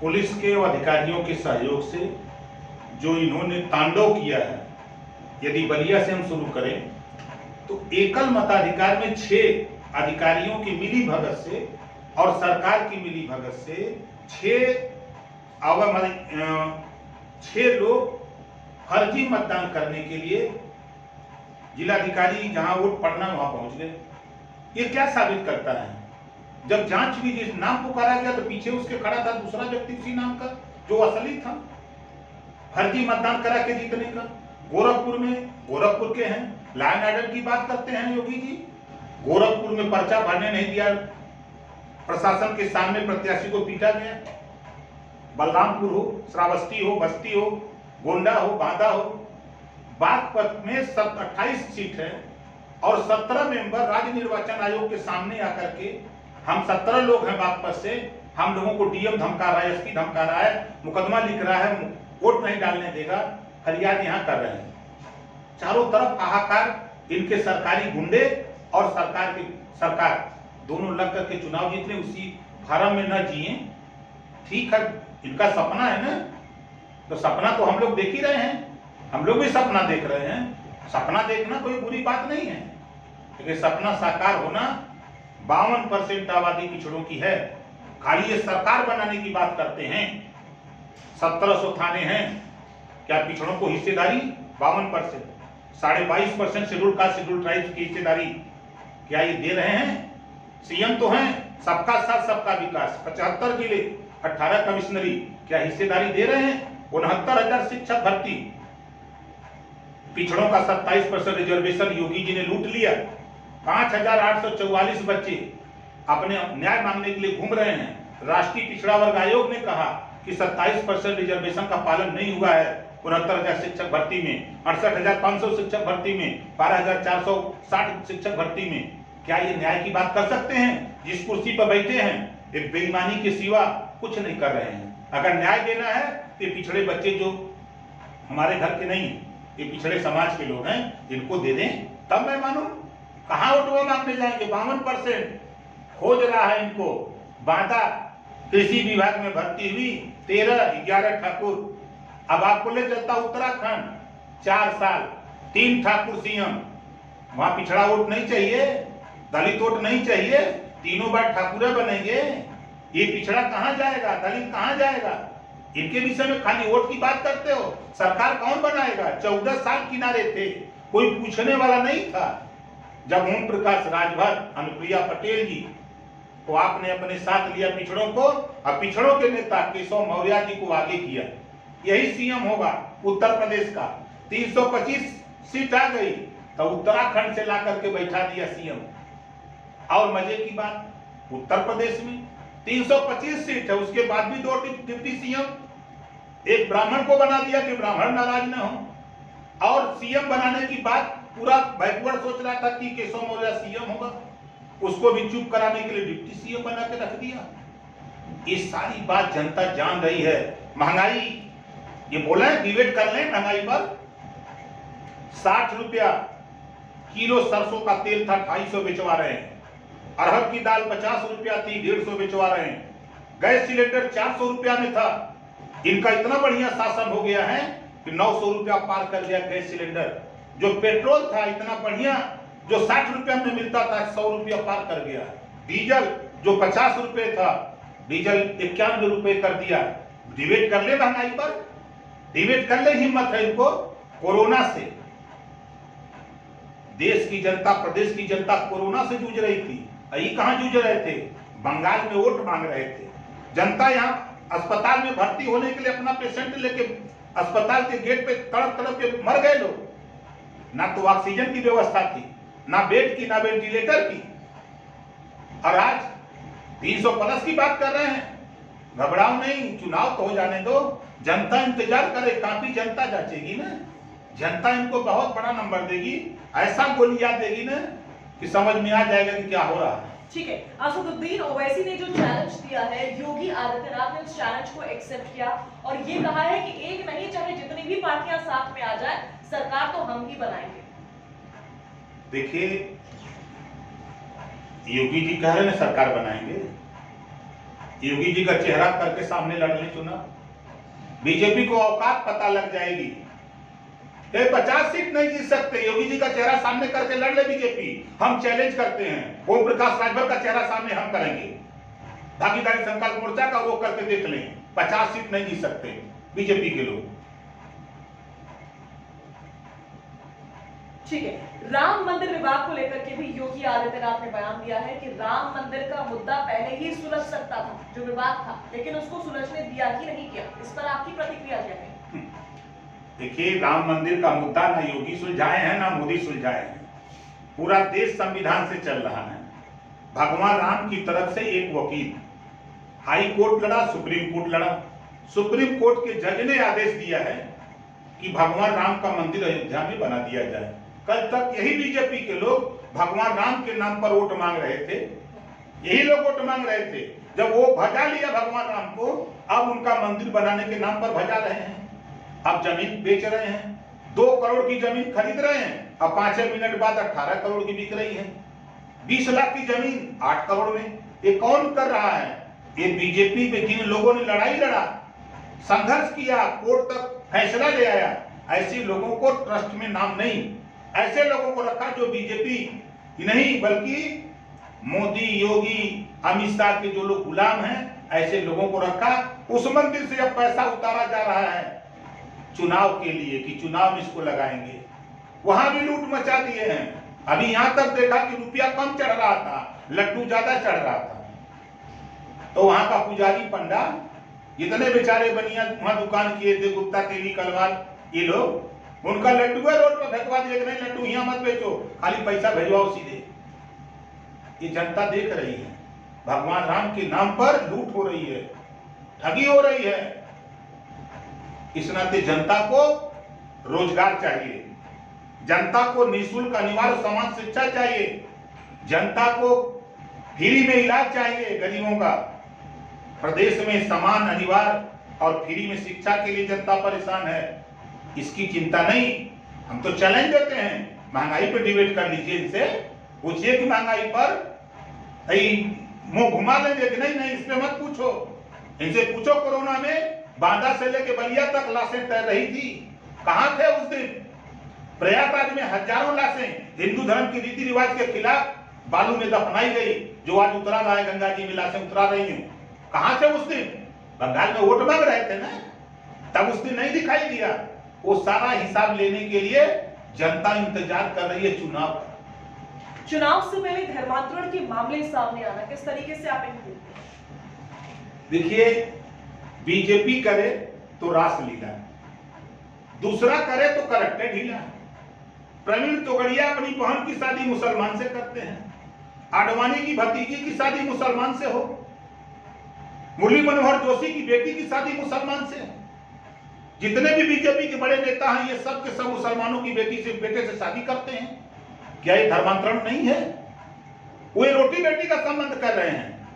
Police के अधिकारियों के सहयोग से जो इन्होंने तांडव किया है, यदि बलिया से हम शुरू करें तो एकल मताधिकार में 6 अधिकारियों की मिली भगत से और सरकार की मिली भगत से 6 लोग फर्जी मतदान करने के लिए जिलाधिकारी जहां वोट पड़ना वहां पहुंच गए। ये क्या साबित करता है? जब जांच हुई, जिस नाम पुकारा गया तो पीछे उसके खड़ा था दूसरा व्यक्ति उसी नाम का जो असली था, फर्जी मतदान करा के जीतने का। गोरखपुर में, गोरखपुर के हैं, लॉ एंड ऑर्डर की बात करते हैं योगी जी। गोरखपुर में पर्चा भरने नहीं दिया, प्रशासन के सामने प्रत्याशी को पीटा गया। बलरामपुर हो, श्रावस्ती हो, बस्ती हो, गोंडा हो, बांदा हो, बागपत में 28 सीट है और 17 मेंबर राज्य निर्वाचन आयोग के सामने आकर के, हम 17 लोग हैं बागपत से, हम लोगों को डीएम धमका रहा है, एसपी धमका रहा है, मुकदमा लिख रहा है, वोट नहीं डालने देगा, फरियाद यहाँ कर रहे हैं। चारों तरफ हाहाकार, इनके सरकारी गुंडे और सरकार दोनों लग करके चुनाव जीत रहे, उसी फार्म में न जिए। ठीक है, इनका सपना है ना, तो सपना तो हम लोग देख ही रहे हैं, हम लोग भी सपना देख रहे हैं। सपना देखना कोई बुरी बात नहीं है, लेकिन सपना साकार होना 52% आबादी पिछड़ों की है। खाली ये सरकार बनाने की बात करते हैं। 1700 थाने हैं, क्या पिछड़ों को हिस्सेदारी? 52%, 22.5% शेड्यूल कास्ट शेड्यूल ट्राइब्स की हिस्सेदारी क्या ये दे रहे हैं? सीएम तो हैं, सबका साथ सबका विकास, 75 जिले, 18 कमिश्नरी, क्या हिस्सेदारी दे रहे हैं? 69,000 शिक्षक भर्ती, पिछड़ों का 27% रिजर्वेशन योगी जी ने लूट लिया। 5,844 बच्चे अपने न्याय मांगने के लिए घूम रहे हैं। राष्ट्रीय पिछड़ा वर्ग आयोग ने कहा कि 27% रिजर्वेशन का पालन नहीं हुआ है 69,000 शिक्षक भर्ती में, 68,500 शिक्षक भर्ती में, 12,460 शिक्षक भर्ती में। क्या ये न्याय की बात कर सकते हैं? जिस कुर्सी पर बैठे हैं ये बेईमानी के सिवा कुछ नहीं कर रहे हैं। अगर न्याय देना है तो ये पिछड़े बच्चे जो हमारे घर के नहीं, ये पिछड़े समाज के लोग हैं, इनको दे दें तब मैं मानूं। कहां वोट मांगने जाएंगे? 52% खोज रहा है इनको। बांदा कृषि विभाग में भर्ती हुई 11 ठाकुर। अब आपको ले चलता उत्तराखंड, 4 साल 3 ठाकुर सीएम। वहां पिछड़ा वोट नहीं चाहिए, दलित वोट नहीं चाहिए, तीनों बार ठाकुर बनेंगे। ये पिछड़ा कहां जाएगा? दलित कहां जाएगा? इनके विषय में खाली वोट की बात करते हो। सरकार कौन बनाएगा? 14 साल किनारे थे, कोई पूछने वाला नहीं था। जब ओम प्रकाश राजभर, अनुप्रिया पटेल जी, तो आपने अपने साथ लिया पिछड़ों को, और पिछड़ों के नेता केशव मौर्य जी को आगे किया। यही सीएम होगा उत्तर प्रदेश का। 325 सीट आ गई तो उत्तराखंड से ला करके बैठा दिया सीएम। और मजे की बात, उत्तर प्रदेश में 325 सीट है, उसके बाद भी 2 डिप्टी सीएम। एक ब्राह्मण को बना दिया कि ब्राह्मण नाराज न हो, और सीएम बनाने की बात पूरा बैकवर्ड सोच रहा था कि केशव मौर्य सीएम होगा, उसको भी चुप कराने के लिए डिप्टी सीएम बना के रख दिया। ये सारी बात जनता जान रही है। महंगाई, ये बोला है डिबेट कर लें महंगाई पर। 60 रुपया किलो सरसों का तेल था, 250 बेचवा रहे हैं। अरहर की दाल 50 रुपया थी, 150 बेचवा रहे हैं। गैस सिलेंडर 400 रुपया में था। इनका इतना बढ़िया शासन हो गया है कि 900 रुपया पार कर गया गैस सिलेंडर। जो पेट्रोल था इतना बढ़िया, जो 60 रुपया में मिलता था, 100 रुपया पार कर गया। डीजल जो 50 रुपए था, डीजल 91 रुपए कर दिया। डिबेट कर ले महंगाई पर, डिबेट कर ले, हिम्मत है इनको। कोरोना से देश की जनता, प्रदेश की जनता कोरोना से जूझ रही थी। ये कहां जूझ रहे थे? बंगाल में वोट मांग रहे थे। जनता यहाँ अस्पताल में भर्ती होने के लिए अपना पेशेंट लेके अस्पताल के गेट पे तड़प तड़प के मर गए लोग। ना तो ऑक्सीजन की व्यवस्था थी, ना बेड की, ना वेंटिलेटर की। और आज 300+ की बात कर रहे हैं। घबराओ नहीं, चुनाव तो हो जाने दो, जनता इंतजार करे। काफी जनता जांचेगी ना, जनता इनको बहुत बड़ा नंबर देगी, ऐसा गोलियां देगी ना कि समझ में आ जाएगा कि क्या हो रहा है। ठीक है, असदुद्दीन ओवैसी ने जो चैलेंज दिया है, योगी आदित्यनाथ ने उस चैलेंज को एक्सेप्ट किया और ये कहा है कि एक नहीं, चाहे जितनी भी पार्टियां साथ में आ जाए, सरकार तो हम ही बनाएंगे। देखिए, योगी जी कह रहे हैं सरकार बनाएंगे, योगी जी का चेहरा करके सामने लड़ लें चुनाव, बीजेपी को औकात पता लग जाएगी। 50 सीट नहीं जीत सकते, योगी जी का चेहरा सामने करके लड़ ले बीजेपी। हम चैलेंज करते हैं, ओम प्रकाश राजभर का चेहरा सामने हम करेंगे, भागीदारी संकल्प मोर्चा का वो करके देख लें। 50 सीट नहीं जीत सकते बीजेपी के लोग। ठीक है, राम मंदिर विवाद को लेकर के भी योगी आदित्यनाथ ने बयान दिया है कि राम मंदिर का मुद्दा पहले ही सुलझ सकता था, जो विवाद था, लेकिन उसको सुलझने दिया ही नहीं किया। इस पर आपकी प्रतिक्रिया क्या है? देखिए, राम मंदिर का मुद्दा ना योगी सुलझाए हैं ना मोदी सुलझाए हैं, पूरा देश संविधान से चल रहा है। भगवान राम की तरफ से एक वकील हाई कोर्ट लड़ा, सुप्रीम कोर्ट लड़ा, सुप्रीम कोर्ट के जज ने आदेश दिया है कि भगवान राम का मंदिर अयोध्या में बना दिया जाए। कल तक यही बीजेपी के लोग भगवान राम के नाम पर वोट मांग रहे थे, यही लोग वोट मांग रहे थे। जब वो भजा लिया भगवान राम को, अब उनका मंदिर बनाने के नाम पर भजा रहे हैं। अब जमीन बेच रहे हैं, 2 करोड़ की जमीन खरीद रहे हैं, अब 5 मिनट बाद 18 करोड़ की बिक रही है। 20 लाख की जमीन 8 करोड़ में। ये कौन कर रहा है? ये बीजेपी पे जिन लोगों ने लड़ाई लड़ा, संघर्ष किया, कोर्ट तक फैसला ले आया, ऐसे लोगों को ट्रस्ट में नाम नहीं, ऐसे लोगों को रखा जो बीजेपी नहीं बल्कि मोदी, योगी, अमित शाह के जो लोग गुलाम हैं, ऐसे लोगों को रखा। उस मंदिर से अब पैसा उतारा जा रहा है चुनाव के लिए कि चुनाव में इसको लगाएंगे। वहां भी लूट मचा दिए हैं। अभी यहां तक देखा कि रुपया कम चढ़ रहा था, लड्डू ज्यादा चढ़ रहा था। तो वहां का पुजारी पंडा, जितने बेचारे बनिया वहां दुकान किए थे, गुप्ता, तेली, कलवार, ये लोग, उनका लड्डू है रोड पर फेंकवा दिए, नहीं लड्डू यहाँ मत बेचो, खाली पैसा भेजवाओ सीधे। ये जनता देख रही है, भगवान राम के नाम पर लूट हो रही है, ठगी हो रही है। इस नाते जनता को रोजगार चाहिए, जनता को निःशुल्क अनिवार्य समाज शिक्षा चाहिए, जनता को फ्री में इलाज चाहिए गरीबों का। प्रदेश में समान अनिवार्य और फ्री में शिक्षा के लिए जनता परेशान है, इसकी चिंता नहीं। हम तो चैलेंज देते हैं, महंगाई पर डिबेट कर लीजिए, इनसे पूछिए कि महंगाई पर मुंह घुमा लेंगे कि नहीं, इस पे मत पूछो। इनसे पूछो कोरोना में बांदा से लेके बलिया तक लाशें तैर रही थी, कहां थे उस दिन? प्रयागराज में हजारों लाशें हिंदू धर्म की रीति रिवाज के खिलाफ बालू में दफनाई गई, जो आज उतरा रहा है गंगा जी में लाशें उतरा रही हूं। कहां थे उस दिन? बंगाल में वोट मांग रहे थे ना, तब उस दिन नहीं दिखाई दिया। वो सारा हिसाब लेने के लिए जनता इंतजार कर रही है चुनाव का। चुनाव से पहले धर्मांतरण के मामले सामने आना, किस तरीके से आप इनको देखते हैं? देखिए, बीजेपी करे तो रासलीला, दूसरा करे तो करट्टे ढीला। प्रवीण तोगड़िया अपनी बहन की शादी मुसलमान से करते हैं, आडवाणी की भतीजी की शादी मुसलमान से हो, मुरली मनोहर जोशी की बेटी की शादी मुसलमान से हो। जितने भी बीजेपी के बड़े नेता हैं, ये सब के सब मुसलमानों की बेटी से, बेटे से शादी करते हैं। क्या ये धर्मांतरण नहीं है? वो रोटी बेटी का संबंध कर रहे हैं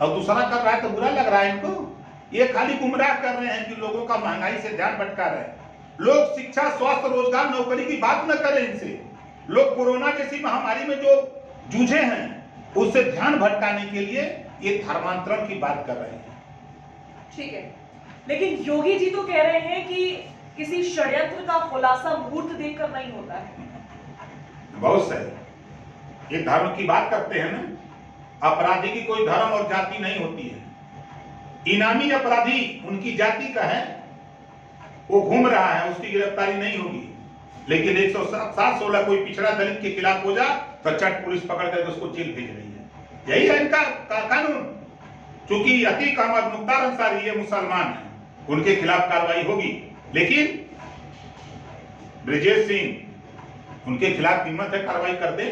और दूसरा कर रहा है तो बुरा लग रहा है इनको। ये खाली गुमराह कर रहे हैं कि लोगों का महंगाई से ध्यान भटका रहे हैं। लोग शिक्षा, स्वास्थ्य, रोजगार, नौकरी की बात न करें इनसे। लोग कोरोना जैसी महामारी में जो जूझे हैं, उससे ध्यान भटकाने के लिए ये धर्मांतरण की बात कर रहे हैं। ठीक है, लेकिन योगी जी तो कह रहे हैं कि किसी षड्यंत्र का खुलासा मुहूर्त देखकर नहीं होता है। बहुत सही, ये धर्म की बात करते हैं ना, अपराधी की कोई धर्म और जाति नहीं होती है। इनामी अपराधी उनकी जाति का है, वो घूम रहा है, उसकी गिरफ्तारी नहीं होगी। लेकिन 107-16 कोई पिछड़ा दलित के खिलाफ हो जा तो चट पुलिस पकड़ करके उसको जेल भेज रही है। यही है इनका कानून। चूंकि अतीक अहमद, मुख्तार अंसारी ये मुसलमान हैं, उनके खिलाफ कार्रवाई होगी, लेकिन ब्रिजेश सिंह, उनके खिलाफ हिम्मत है कार्रवाई कर दे,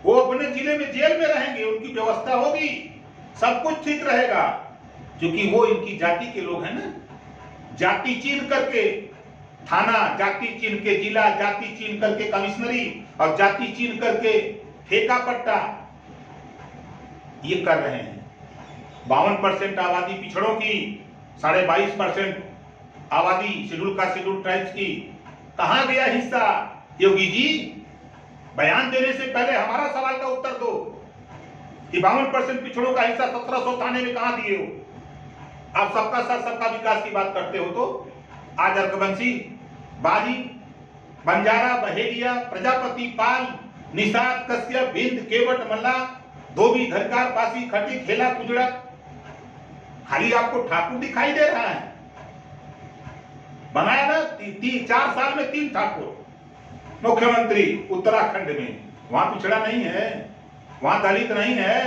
वो अपने जिले में जेल में रहेंगे, उनकी व्यवस्था होगी, सब कुछ ठीक रहेगा। क्योंकि वो इनकी जाति के लोग हैं ना। जाति चीन करके थाना, जाति चीन के जिला, जाति चीन करके कमिश्नरी और जाति चीन करके ठेका पट्टा, ये कर रहे हैं। 52% आबादी पिछड़ों की, 22.5% आबादी शेड्यूल कास्ट, शेड्यूल ट्राइब्स की। कहां गया हिस्सा? योगी जी, बयान देने से पहले हमारा सवाल का उत्तर दो कि 52% पिछड़ों का हिस्सा 1793 में कहां दिए हो? आप सबका साथ सबका विकास की बात करते हो तो आज अर्कबंसी, बारी, बंजारा, बहेलिया, प्रजापति, पाल, निषाद, कश्यप, बिंद, केवट, मल्ला, धोबी, धरकार, पासी, खटी, खेला, कुजड़ा, खाली आपको ठाकुर दिखाई दे रहा है। बनाया ना 4 साल में 3 ठाकुर मुख्यमंत्री उत्तराखंड में। वहां पिछड़ा नहीं है, वहां दलित नहीं है,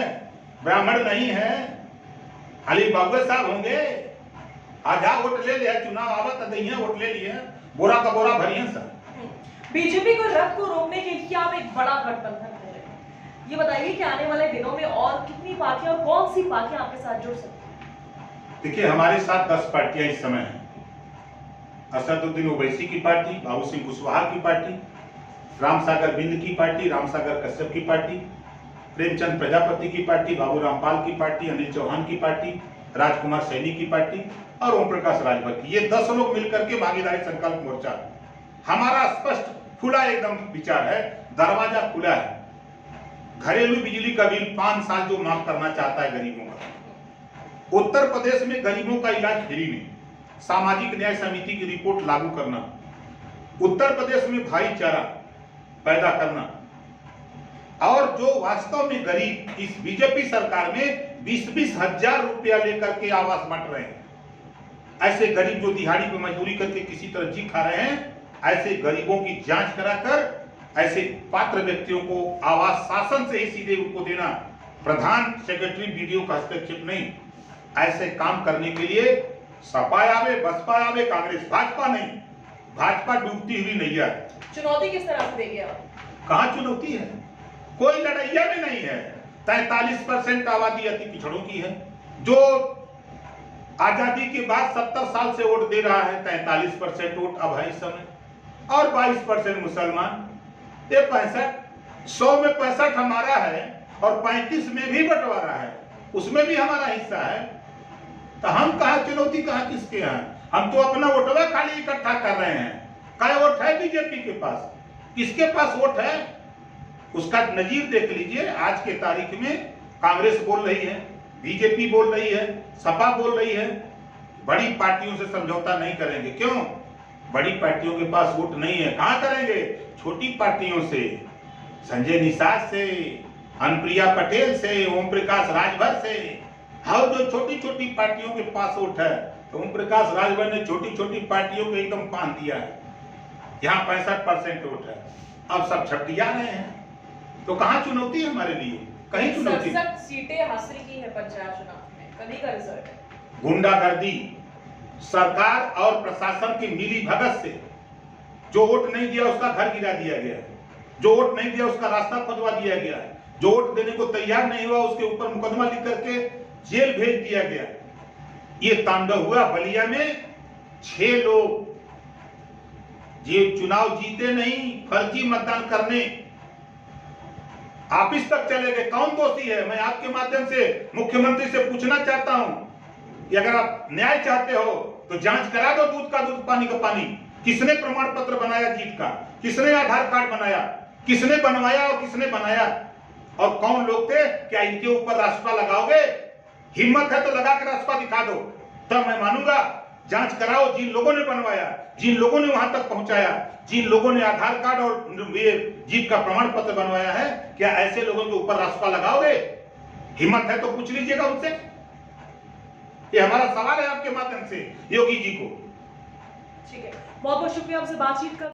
ब्राह्मण नहीं है, खाली बाबू साहब होंगे। आजा वोट ले लिया, चुनाव आवत नहीं है, वोट ले लिए, बोरा का बोरा भरिए सर। बीजेपी को रथ को रोकने के लिए आप एक बड़ा गठबंधन कर रहे हैं। ये बताइए कि आने वाले दिनों में और कितनी पार्टियां और कौन सी पार्टियां आपके साथ जुड़ सकती हैं? देखिए, हमारे साथ 10 पार्टियां इस समय हैं। असदुद्दीन ओवैसी की पार्टी, बाबू सिंह कुशवाहा की पार्टी, रामसागर बिंद की पार्टी, रामसागर कश्यप की पार्टी, प्रेमचंद प्रजापति की पार्टी, बाबू रामपाल की पार्टी, अनिल चौहान की पार्टी, राजकुमार सैनी की पार्टी और ओम प्रकाश राजभर की। ये 10 लोग मिलकर के भागीदारी संकल्प मोर्चा। हमारा स्पष्ट खुला एकदम विचार है, दरवाजा खुला है। घरेलू बिजली का बिल 5 साल जो माफ करना चाहता है गरीबों का। उत्तर प्रदेश में गरीबों का इलाज फ्री में, सामाजिक न्याय समिति की रिपोर्ट लागू करना, उत्तर प्रदेश में भाईचारा पैदा करना, और जो वास्तव में गरीब इस बीजेपी सरकार में 20-20 हजार रुपया लेकर के आवास बांट रहे हैं। ऐसे गरीब जो दिहाड़ी पे मजदूरी करके किसी तरह जी खा रहे हैं, ऐसे गरीबों की जांच कराकर ऐसे पात्र व्यक्तियों को आवास शासन से ही सीधे उनको देना, प्रधान सेक्रेटरी बीडीओ का हस्तक्षेप नहीं। ऐसे काम करने के लिए सपा आवे, बसपा आवे, कांग्रेस, भाजपा नहीं। भाजपा डूबती हुई नैया है। चुनौती किस तरह से देखिए आप? कहां चुनौती है? कोई लड़ाइया भी नहीं है। 43% आबादी अति पिछड़ों की है, जो आजादी के बाद 70 साल से वोट दे रहा है। 43% वोट अब है इस समय, और 22% मुसलमान। ये 65, 100 में 65 हमारा है और 35 में भी बंटवारा है, उसमें भी हमारा हिस्सा है। तो हम कहा चुनौती कहा किसके हैं? हम तो अपना वोटवा खाली इकट्ठा कर रहे हैं। क्या वोट है बीजेपी के पास? किसके पास वोट है? उसका नजीर देख लीजिए। आज के तारीख में कांग्रेस बोल रही है, बीजेपी बोल रही है, सपा बोल रही है, बड़ी पार्टियों से समझौता नहीं करेंगे। क्यों? बड़ी पार्टियों के पास वोट नहीं है। कहां करेंगे? छोटी पार्टियों से, संजय निषाद से, अनुप्रिया पटेल से, ओम प्रकाश राजभर से। और जो छोटी छोटी पार्टियों के पास वोट है, तो ओम प्रकाश राजभर ने छोटी छोटी पार्टियों को एकदम बांध दिया है। यहाँ 65% वोट है, अब सब छपटिया रहे हैं। तो कहाँ चुनौती है हमारे लिए? कहीं चुनौती। 67 सीटें हासिल की है पंचायत चुनाव में, कभी का रिजल्ट है? गुंडागर्दी, सरकार और प्रशासन की मिली भगत से जो वोट नहीं दिया उसका घर गिरा दिया गया, जो वोट नहीं दिया उसका रास्ता खुदवा दिया गया, जो वोट देने को तैयार नहीं हुआ उसके ऊपर मुकदमा लिख करके जेल भेज दिया गया। ये तांडव हुआ बलिया में। 6 लोग ये चुनाव जीते नहीं, फर्जी मतदान करने ऑफिस तक चले गए। कौन दोषी है? मैं आपके माध्यम से मुख्यमंत्री से पूछना चाहता हूं कि अगर आप न्याय चाहते हो तो जांच करा दो, दूध का दूध पानी का पानी। किसने प्रमाण पत्र बनाया जीत का? किसने आधार कार्ड बनाया? किसने बनवाया और किसने बनाया? और कौन लोग थे? क्या इनके ऊपर रास्ता लगाओगे? हिम्मत है तो लगा कर रास्ता दिखा दो, तब मैं मानूंगा। जांच कराओ, जिन लोगों ने बनवाया, जिन लोगों ने वहां तक पहुंचाया, जिन लोगों ने आधार कार्ड और ये जीत का प्रमाण पत्र बनवाया है, क्या ऐसे लोगों के ऊपर रास्ता लगाओगे? हिम्मत है तो पूछ लीजिएगा उनसे। ये हमारा सवाल है आपके माध्यम से योगी जी को। ठीक है, बहुत बहुत शुक्रिया आपसे बातचीत कर